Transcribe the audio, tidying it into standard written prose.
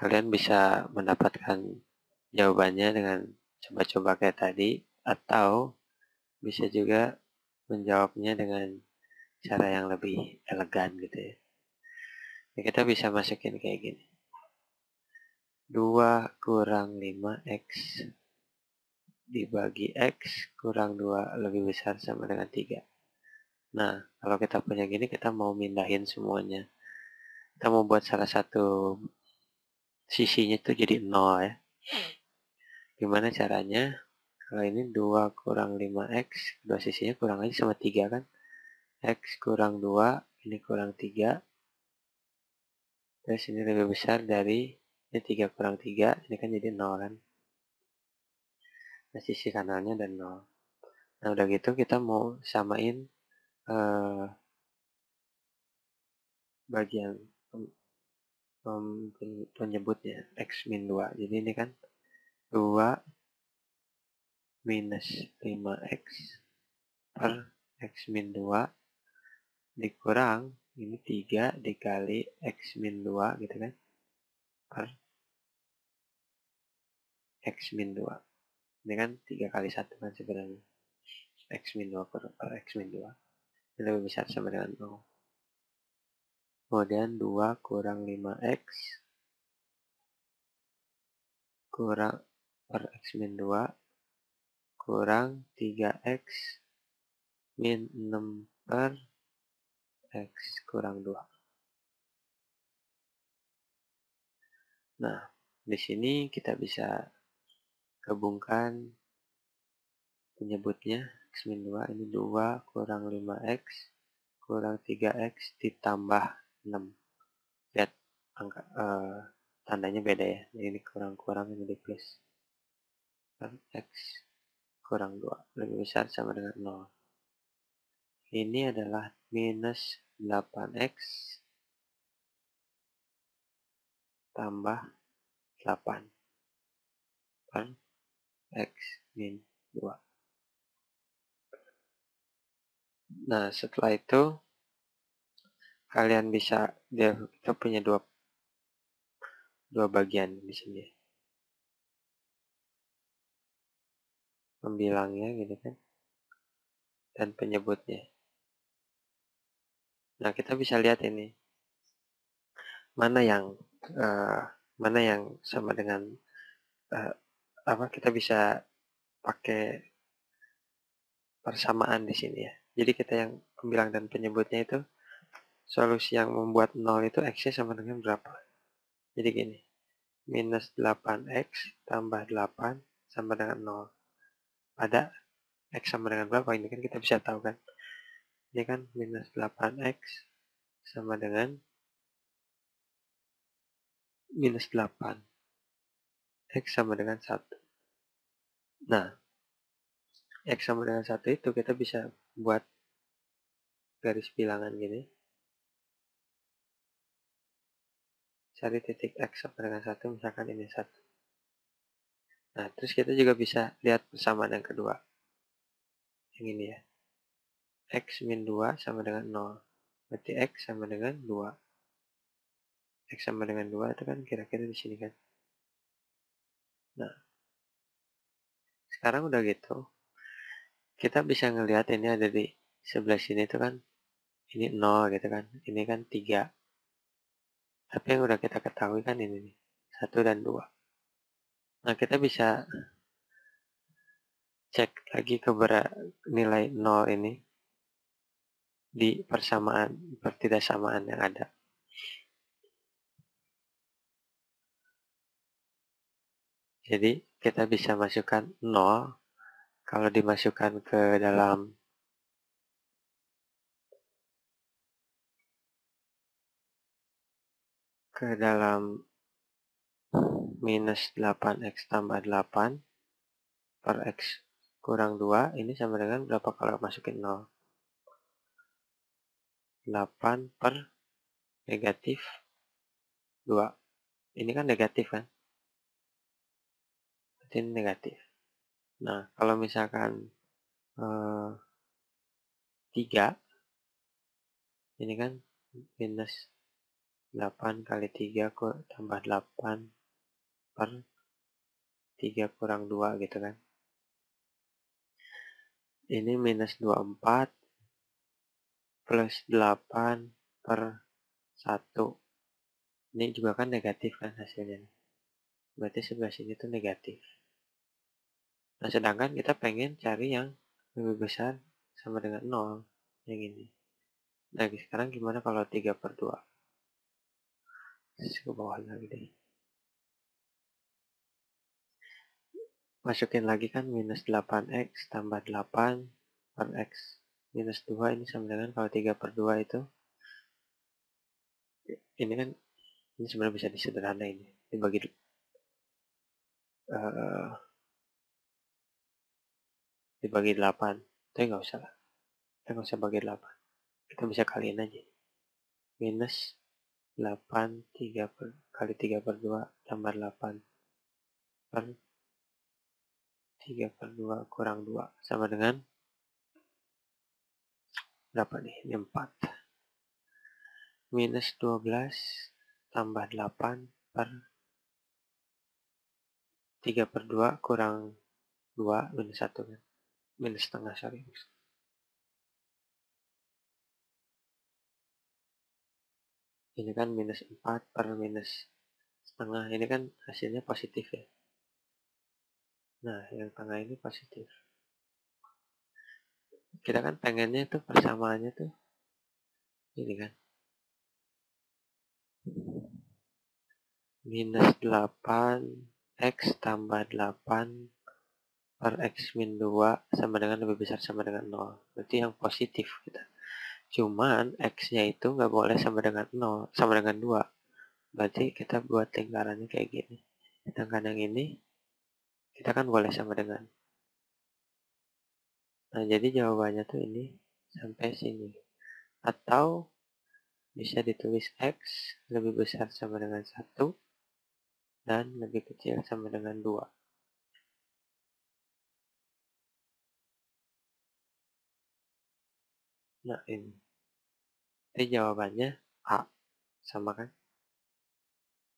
kalian bisa mendapatkan jawabannya dengan coba-coba kayak tadi, atau bisa juga menjawabnya dengan cara yang lebih elegan gitu ya. Ya, kita bisa masukin kayak gini. 2 kurang 5x dibagi x kurang 2 lebih besar sama dengan 3. Nah, kalau kita punya gini, kita mau mindahin semuanya. Kita mau buat salah satu sisinya itu jadi 0 ya. Gimana caranya? Kalau ini 2 kurang 5x, dua sisinya kurang aja sama 3 kan? X kurang 2, ini kurang 3. Terus ini lebih besar dari, ini 3 kurang 3, ini kan jadi 0 kan? Nah, sisi kanannya dan 0. Nah, udah gitu kita mau samain bagian penyebutnya, x min 2. Jadi ini kan 2 minus 5x per x min 2 dikurang ini 3 dikali x min 2 gitu kan, per x min 2. Ini kan 3 kali 1 kan sebenarnya. X min 2 per x min 2. Ini lebih besar sama dengan 0. Kemudian 2 kurang 5x kurang per x min 2 kurang 3x min 6 per x kurang 2. Nah, di sini kita bisa gabungkan penyebutnya. X min 2 ini 2 kurang 5x kurang 3x ditambah 6. Lihat angka tandanya beda ya. Ini kurang-kurang, ini di plus. Per x kurang 2 lebih besar sama dengan 0. Ini adalah minus 8x tambah 8 per x min 2. Nah, setelah itu kalian bisa, kita punya dua bagian di sini. Pembilangnya gitu kan, dan penyebutnya. Nah, kita bisa lihat ini mana yang sama dengan kita bisa pakai persamaan di sini ya. Jadi kita yang pembilang dan penyebutnya itu, solusi yang membuat 0 itu x-nya sama dengan berapa? Jadi gini, minus 8x tambah 8 sama dengan 0. Ada x sama dengan berapa? Ini kan kita bisa tahu kan. Ini kan minus 8x sama dengan minus 8. X sama dengan 1. Nah, X sama dengan 1 itu kita bisa buat garis bilangan gini. Cari titik X sama dengan 1, misalkan ini 1. Nah, terus kita juga bisa lihat persamaan yang kedua. Yang ini ya. X min 2 sama dengan 0. Berarti X sama dengan 2. X sama dengan 2 itu kan kira-kira di sini kan. Nah, sekarang udah gitu, kita bisa ngelihat ini ada di sebelah sini itu kan, ini 0 gitu kan, ini kan 3. Tapi yang udah kita ketahui kan ini nih, 1 dan 2. Nah, kita bisa cek lagi ke nilai 0 ini di persamaan, pertidaksamaan yang ada. Jadi, kita bisa masukkan 0, kalau dimasukkan ke dalam minus 8x tambah 8 per x kurang 2, ini sama dengan berapa kalau masukin 0? 8 per negatif 2. Ini kan negatif kan? Berarti ini negatif. Nah, kalau misalkan 3, ini kan minus 8 kali 3 tambah 8 per 3 kurang 2 gitu kan. Ini minus 24 plus 8 per 1. Ini juga kan negatif kan hasilnya. Berarti sebelah sini tuh negatif. Nah, sedangkan kita pengen cari yang lebih besar sama dengan 0. Yang ini. Nah, sekarang gimana kalau 3 per 2? Ke bawah lagi deh. Masukin lagi kan minus 8x tambah 8 per x. Minus 2 ini sama dengan kalau 3 per 2 itu. Ini kan, ini sebenarnya bisa disederhanain. Dibagi dibagi 8. Tapi nggak usah lah. Kita nggak usah bagi 8. Kita bisa kaliin aja. Minus 8 kali 3 per 2 tambah 8 per 3 per 2 kurang 2 sama dengan berapa nih? Ini 4. Minus 12 tambah 8 per 3 per 2 kurang 2 minus 1 kan? Minus setengah, sorry. Ini kan minus 4 per minus setengah. Ini kan hasilnya positif ya. Nah, yang tengah ini positif. Kita kan pengennya tuh persamaannya tuh ini kan. Minus 8 x tambah 8 per x min 2 sama dengan lebih besar sama dengan 0. Berarti yang positif kita. Cuman x-nya itu nggak boleh sama dengan 0, sama dengan 2. Berarti kita buat lingkarannya kayak gini. Sedangkan yang ini kita kan boleh sama dengan. Nah, jadi jawabannya tuh ini sampai sini. Atau bisa ditulis x lebih besar sama dengan 1 dan lebih kecil sama dengan 2. Nah, ini. Jadi jawabannya A. Sama kan?